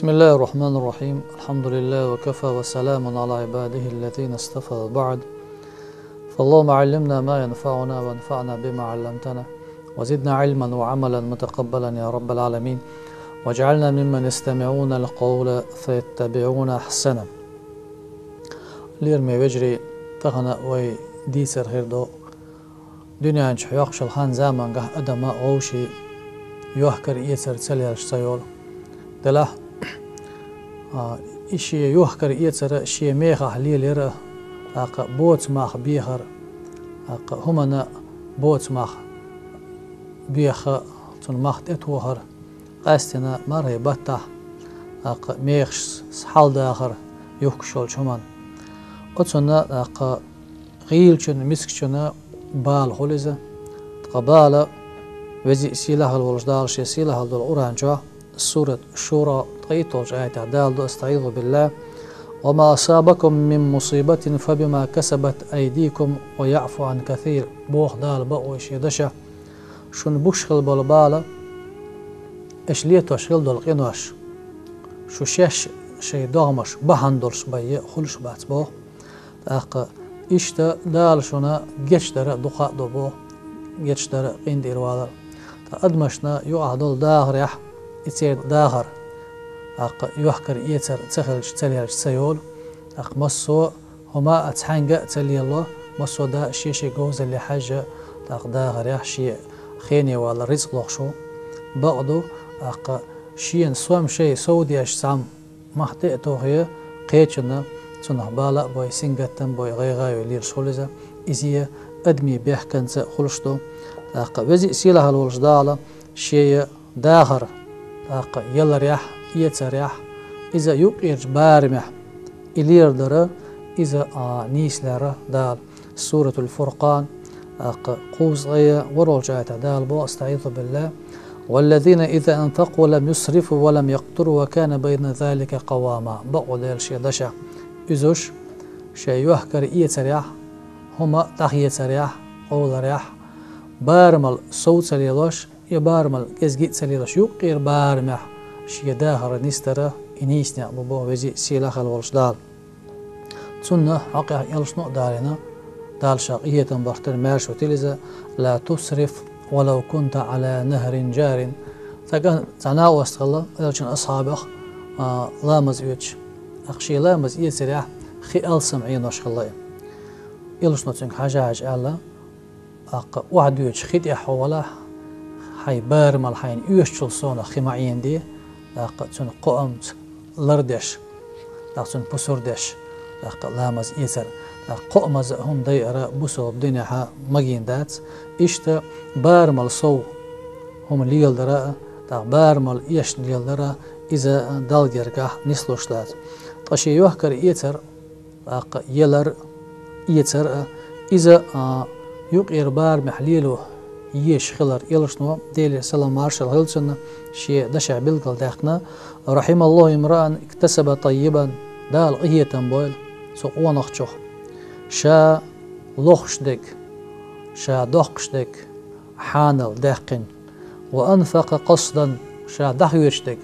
بسم الله الرحمن الرحيم. الحمد لله وكفى وسلام على عباده الذين اصطفى بعد. فاللهم علمنا ما ينفعنا وانفعنا بما علمتنا وزدنا علما وعملا متقبلا يا رب العالمين، واجعلنا ممن يستمعون القول فيتبعون أحسنه. ليرمي وجري تغنى وي ديسر هيردو دنيا انش يوخش الخان زمان قه أدما غوشي يوهكر يسر تسليش سيول دلا إشي يوهكر يسر شي ميخه ليلير بوت ماخ بيخر همنا بوت ماخ بيخ تون ماخ اتوهر قاستنا مرة بطح ميخش حال داخر يوخشول شمان أتونا غيلشن مسكشنا بال خلزة قبالة وزي سيلها الولجدال شي سيلها الدول أورانجا سورة الشورى طيطوج آية عدال دو استعيذ بالله وما أصابكم من مصيبة فبما كسبت أيديكم ويعفو عن كثير بوخ دال بقوش يدشا شن بوشخل بالبالة إش ليتو أشغل دول قنوش شو شاش شي دغمش بهندلش بيه خلش بات بوخ إشتا دال شنا جيش در دقاء دو بوخ جيش در قين دير والا أدمشنا يعدل داغر يح يتير داغر يحكر يتر تخلش تليرش سيول مصو هما أتحنق تلي الله مصو دا شي جوز اللي حاجة داغر يح شي خيني ولا رزق لغشو بعضو شين سوام شي سودي اش سام محتئتو هي قيتشنا تنه بالا بوي سنغتن بوي غيغايو لير شولزا إزيه أدمي بيحكنت خلشتو وزي سيلها الولجدالة شي داغر يلا ريح يتريح إذا يقيرج بارمح إلير در إذا نيسلر دال سورة الفرقان قوز غيا ورولجات دال بو استعيذ بالله والذين إذا أنفقوا لم يسرفوا ولم يقتروا وكان بين ذلك قواما بقو ديل شي دشا إذوش شي يحكر يتريح هما تخي يتريح أول ريح بارمل صوت سليلوش يبارمل كزجيت سليلوش يقير بارمح شي داهر نسترة إنيسنا ببوه وزي سيلاخ الولشدال تسنة حقيقة يلشنو دارنا دال شاقية برتر مارش وتلزة لا تسرف ولو كنت على نهر جار تعناو استغلا لكن أصحابه لامز يوتش أخشي لامز يسرع خي ألسم عين وشخلاي يلشنو تنك حاجة ألا واحد يوتش خيت يحوله حي بارمل حين يوشل صونا خماعين دي تون قومت لردش تون بسردش لامز يسر قومز هم دايرة بسو بدنيا مجين دات إشتا بارمل صو هم ليل درا بارمل يش ليل درا إذا دالجرجا نسلوش دات تشي يوهكر يتر يلر يتر إذا يقير بار محليلو يش خلر يلشنو ديلي سلام مارشال هيلسون شي دشع بالقل داخنا رحم الله امرأ اكتسب طيبا دال قهية بويل سوق ونخشوخ شا لوخشدك شا دقشدك حانل داقن وأنفق قصدا شا دخيرشدك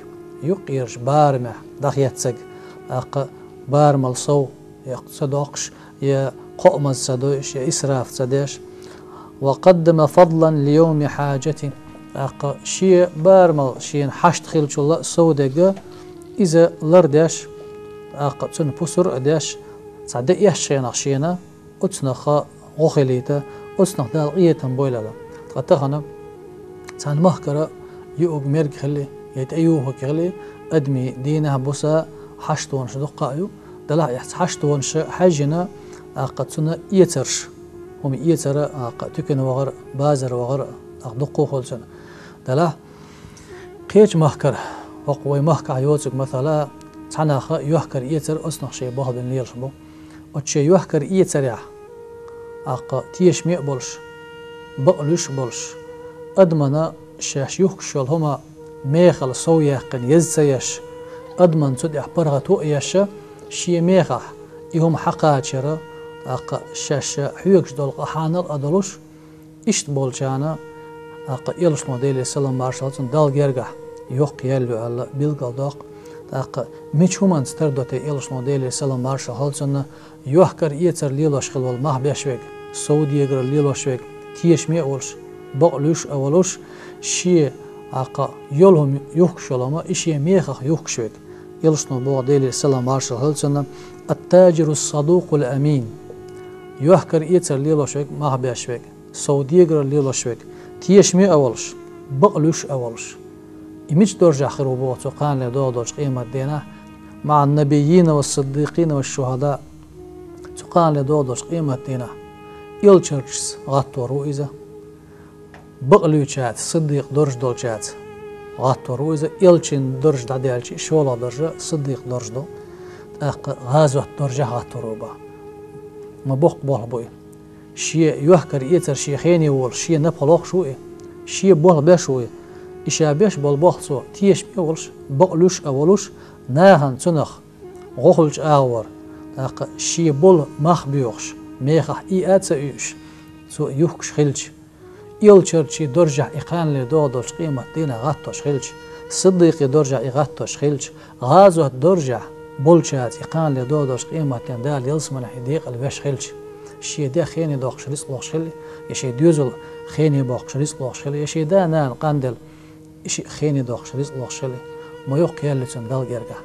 يقيرش بارمح دخيتسك بارمل صو يقصدقش يا قومز سدوش يا إسراف سديش وقدم فضلا ليوم حاجة شي بارمل شين حشت خيلش الله سودك إذا لرداش تن بسر أداش صدق يحشينا خشينا أتنخ غخليتا أتنخ دال قية بويلا تغتخنا تان مهكرة يؤج ميرج خلي يتأيوه كخلي أدمي دينها بوسا حشتون شدقايو دلا يحت حشتون حاجنا قد يترش هم يتر تكن وغر بازر وغر دقو خلصنا دلا قيش مهكر وقوي مهكر يوتك مثلا تناخ يهكر يتر أصنع شيء بهذا الليل شبو وشيء يهكر يتريع تيش ميقبلش بقلش بلش أدمنا شاش يخشل هما ميخل صويقن يزيش أدمن تدع برغة تؤيش شي ميخه يهم حقاتشرة شاش حيوكش دول قحانل أدلوش إشت بولجانا يلش موديل سلام مارشالتون دال جرجح يوق يلو على بيلقى داق تاق ميشومان ستردوتي إلشنو ديلي سلام مارشا هالسنا يوحكر يتر ليلوش خلول ماه بيشوك سعودي يقر ليلوشوك تيش مي أولش بقلوش أولوش شي عقا يولهم يوكشلما إشي ميخخ يوكشوك إلشنو بوغ ديلي سلام مارشا هالسنا التاجر الصدوق الأمين يوحكر يتر ليلوشوك ماه بيشوك سعودي يقر ليلوشوك تيش مي أولش بقلوش أولش إمش درجة خروبوت وقان لدودوش قيمة دينا مع النبيين والصديقين والشهداء تقان لدودوش قيمة دينا إلشرش غطو روئزة بقلوشات صديق درج دولشات غطو روئزة إلشن درج داديالشي شولا درجة صديق درج دو غازوة درجة غطو روبا ما بوق بوح بوي شي يوحكر إيتر شي خيني وول شي نبخلوخ شوئي شي بوح بشوئي إشابيش بالبوخصو تيش ميولش بقلوش أولوش ناهن تنخ غخلش آور شي بول مخ بيوخش ميخح إياتسا إيش سو يوخش خلش إلشر شي درجع إقان لدودوش قيمة دينا غطوش خلش صديقي درجع إغطوش خلش غازوه درجع بولشات إقان لدودوش قيمة كان دال يلسمن حديق الوش خلش شي دا خيني دوخش لس لوخش خلي يشي ديوزل خيني بوخش لس لوخش خلي يشي دا نان قاندل إشي خيني دوخش لس لوخش خلي ما يوق يالتون دال جرجع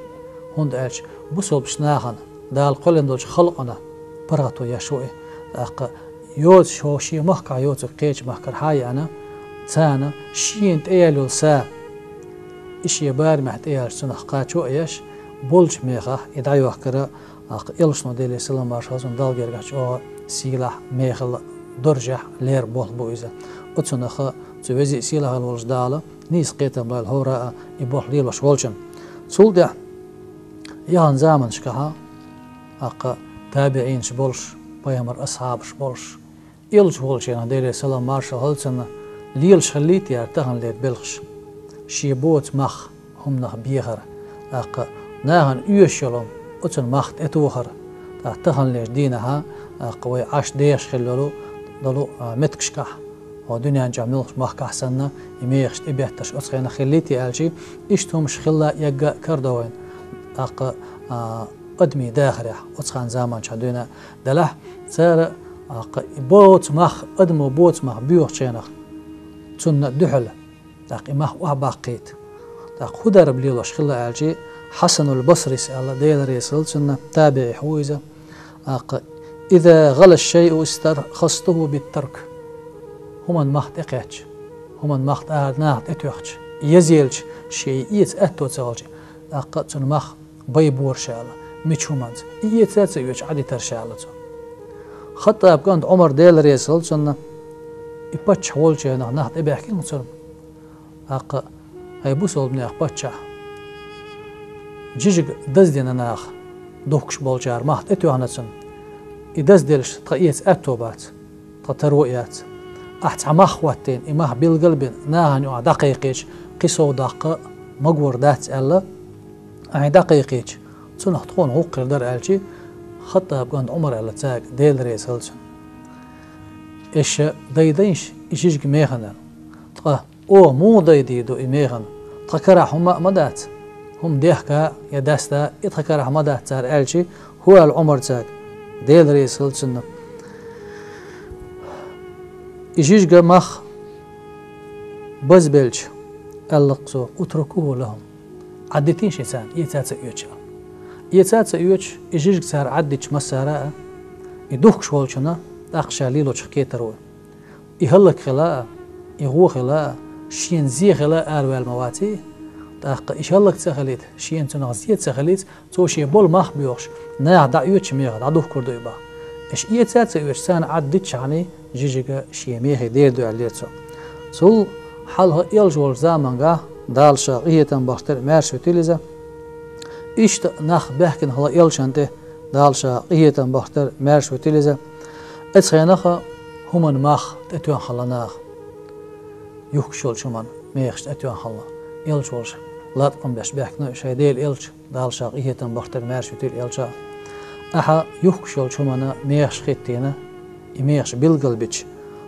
هند ألش بوسول بشناهن دال قلن دوش خلقنا برغتو يشوئي يوت شو شي محكا يوت قيش محكر هاي أنا تانا شي انت ايالو سا إشي بار محت ايال سنخ قاتشو ايش بولش ميخا إدعي وحكرا إلشنو ديلي سلام مارشازون دال جرجع او سيلاح ميخل درجح لير بول بويزة أتسنخ توزي سيلاح الولش دالا نيس قيتا بلال هوراء يبوح ليلوش ولشن سولدع يهان زامن شكها تابعين شبولش بيامر أصحاب شبولش إلش ولشن ديلي سلام مارشا هلسن ليلش خليت يارتهن ليت بلخش شيبوت مخ هم نخ بيخر ناهن يوشلهم أتن مخت اتوخر تهن ليش دينها قوي عش ديش خلولو دلو متكشكح ودنيا جامل مخ أحسننا يميخش إبيهتش أسخينا خليتي ألشي إشتهم شخلا يجا كردوين أدمي داخرة أسخان زمان شدونا دلح سار بوت مخ أدمو بوت مخ بيوخ شينخ تن دحل مخ وهباقيت خدر بليلوش خلا ألشي حسن البصري سأل ديل ريسل سنة تابع حويزة إذا غل الشيء استرخصته بالترك همان مخت إقيتش همان مخت ناخت إتوخش يزيلش شيء إيت أتو تسالش تن مخ بيبور شالة ميشومانت إيت تسيوش عدي ترشالة خطة أبقاند عمر ديل ريسل سنة إبتش حولش ناخت إباحكي نصرم هاي بوصل بني أخبتشا جيجك دز دينا ناخ دوكش بولجار ماخت اتو هنسن إدز ديلش تقيت أتوبات تترويات أحت عماخ واتين إماه بالقلب ناهن يوع دقيقيش قصو داق مقور دات ألا أهي دقيقيش تنح تقون غوقر در ألشي خطة بقاند عمر ألا تاق ديل ريس هلسن إيش دايدينش إشيجك ميخنان تقا أو مو دايديدو إميخن تقرا هما مدات هم ديحكا يداستا إتخكر حمدا تار ألشي هو العمر تاك ديل ريس هلسن إجيجا مخ بزبلش ألقصو اتركوه لهم عدتين شيطان يتاتsa يوچا يتاتsa يوچ إجيجك سار عدتش مسارا يدوخش والشنا تاقشا ليلوش كيترو يهلك خلاء يغو خلاء شين زي خلاء أروال مواتي تاق إشهلك تخليت شين تنغزيت تخليت توشي بول مخ بيوخش ناع دعيوش ميغ دعدوه كردو إبا إش إيتاتsa يوچ سان عدتش عني جيجيكا شيميخي دير دو عليتو سول حالها إلجول زامنغا دالشا إيتان باختر مارشو تيليزا إشتا نخ بحكن هلا إلشانته دالشا إيتان باختر مارشو تيليزا اتخينخا همان مخ تتوان خلاناخ يوكشول شمان ميخش تتوان خلا إلجولش لا تقوم باش بحكنا شايديل إلج دالشا إيتان باختر مارشو تيل إلجا أحا يوكشول شمانا ميخش خيتينا يميخش بالقلبش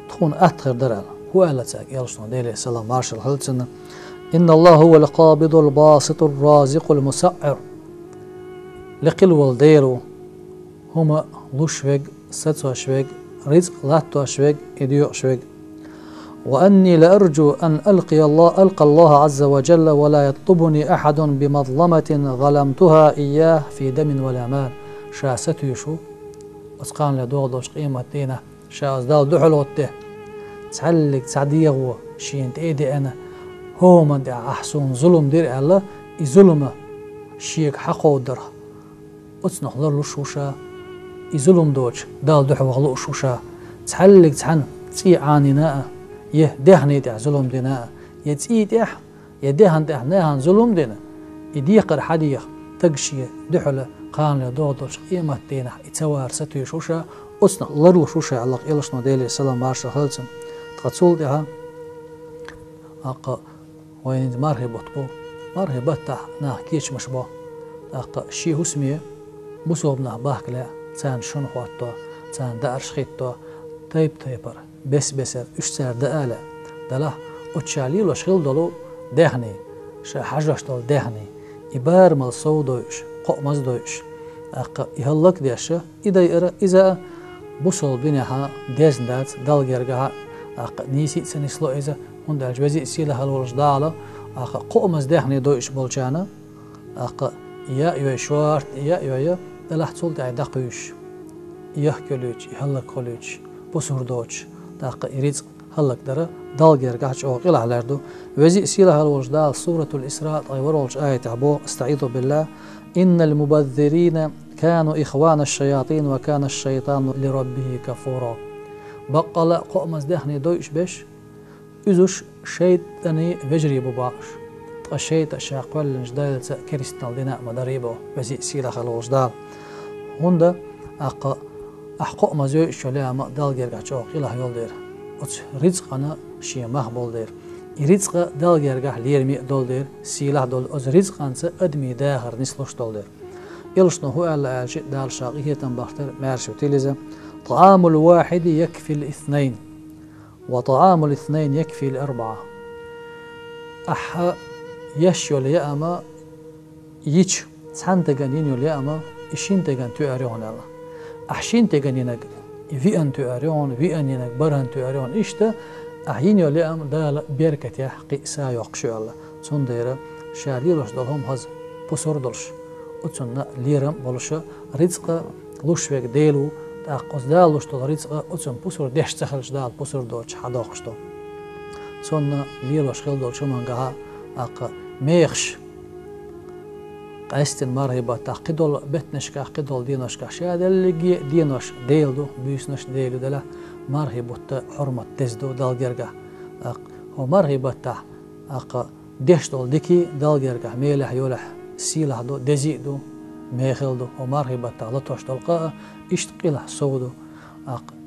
تكون أتخر درال هو ألا تاك يلشنا ديلي سلام مارشال هلتسنا إن الله هو القابض الباسط الرازق المسعر لقل والديرو هما لوشوغ ستوشوغ رزق لاتوشوغ إديوشوغ وأني لأرجو أن ألقى الله عز وجل ولا يطلبني أحد بمظلمة ظلمتها إياه في دم ولا مال شاست يشو أسقان لدوغدوش قيمة دينا شاس دال دحلوته تعلق تعديه شين تأيدي أنا هو من دع أحسن ظلم دير الله يظلم شيك حقو درها أتصنح له شوشا يظلم دوج دال دحو غلو شوشا تعلق تعن تي عانينا يه دهني دع ظلم دينا يتي دح يدهن دح نهن ظلم دينا يديقر حديق تقشي دحله قان لدوغدوش قيمة دينا يتوار ستو شوشا أتصنح له شوشا الله إلشنا ديلي السلام مارشا خلصم تقصول دها أقا وين مرهبط بو مرهبط تاع ناكيش مش بو أقا شي هسمية بصوبنا باكلا تان شن خواتو تان دارش خيتو تيبر بسر اشتر دالا دلا اتشالي لو شغل دلو دهني شا حجرش دل دهني يبار مال صودوش قمز دوش أقا يهلك ديشة إذا بصول بينها ديزندات دالجرجها أقا نيسي سنسلو إذا هند الجوازي سيلها الولش دالا أقا قمز دهني دوش بولجانا أقا يا يشوارت يا دلح تصل داعي دقيش يحكلوش يهلك خلوش بصور دوش أقا يريد هلك درا دالجرجها أو قلع لردو وزي سيلها الولش دال سورة الإسراء طيورولش آية عبو استعيذوا بالله إن المبذرين كانوا إخوان الشياطين وكان الشيطان لربه كفورا بقى قمز دهني دوش بش إذوش شيطاني وجري بباش الشيطان شاقوال لنجدال كريستال ديناء مدريبو وزي سيلا خلوش دال هندا أقا أحقق مزيو إشوليا مقدال جرقا چوق إله يول دير رزقنا شيء مهبول دير رزق دال جرقا ليرمي دول دير سيلا دول أز رزقانسا أدمي داخر نسلوش دول دير يلشنو هو ألا ألشي دال شاقية تنبختر مارشو تيليزا طعام الواحد يكفي الاثنين وطعام الاثنين يكفي الأربعة أحا يشيو ليأما ييش سان تغنين يليأما إشين تغن تؤريون الله أحشين تغن ينك فيأن تؤريون فيأن ينك برهن تؤريون إشتا أحين يليأما دال بيركة يحقي سايوق شو الله تون ديرا شاريلوش دالهم هز بسور دلش وتون ليرم بلش رزق لوشوك ديلو تاقوز دالوش دال رزق وتون بسور ديش تخلش دال بسور دولش حداقش دال تون ليروش خيل دولش منقها أقا ميخش قاستن مرهبة تاقيدول بتنشكا قيدول دينوشكا شاد اللي دينوش ديلدو بيسنوش ديلو دلا مرهبة حرمة تزدو دالجرقا هو مرهبة أقا ديش دول ديكي دالجرقا ميلح يولح سيلح دو دزيدو ميخل دو هو مرهبة لطوش دولقا اشتقيلح سودو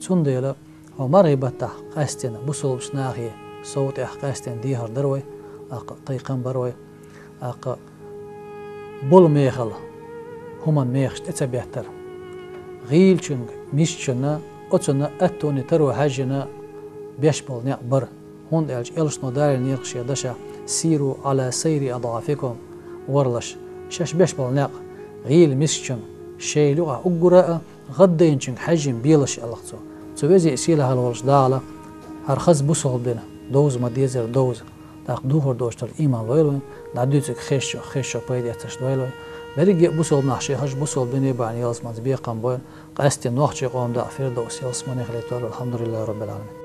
تون ديلا هو مرهبة قاستن بسول بشناخي صوت قاستن ديهر دروي طيقان بروي بول ميخل هما ميخش اتبيهتر غيل چنگ ميش چنا اتنا اتوني ترو حاجنا بيش بول نيق بر هون الج الشنو دار نيرخش يدشا سيروا على سير اضعافكم ورلش شاش بيش بول نيق غيل ميش چن شيلو اقرا غدين چنگ حجم بيلش الختو تبيزي اسيله هالولش دالا هرخز بوسول بنا دوز ما ديزر دوز تاق دوهر دوشتر إيمان لويلوين نعديتك خيشو بايدي اتش دويلوين بريجي بوصل نحشي هج بوصل بني بعني يلسمان بيقام بوين قاستي نوخشي قوم دا فيردوس يلسمان يخليتوال الحمد لله رب العالمين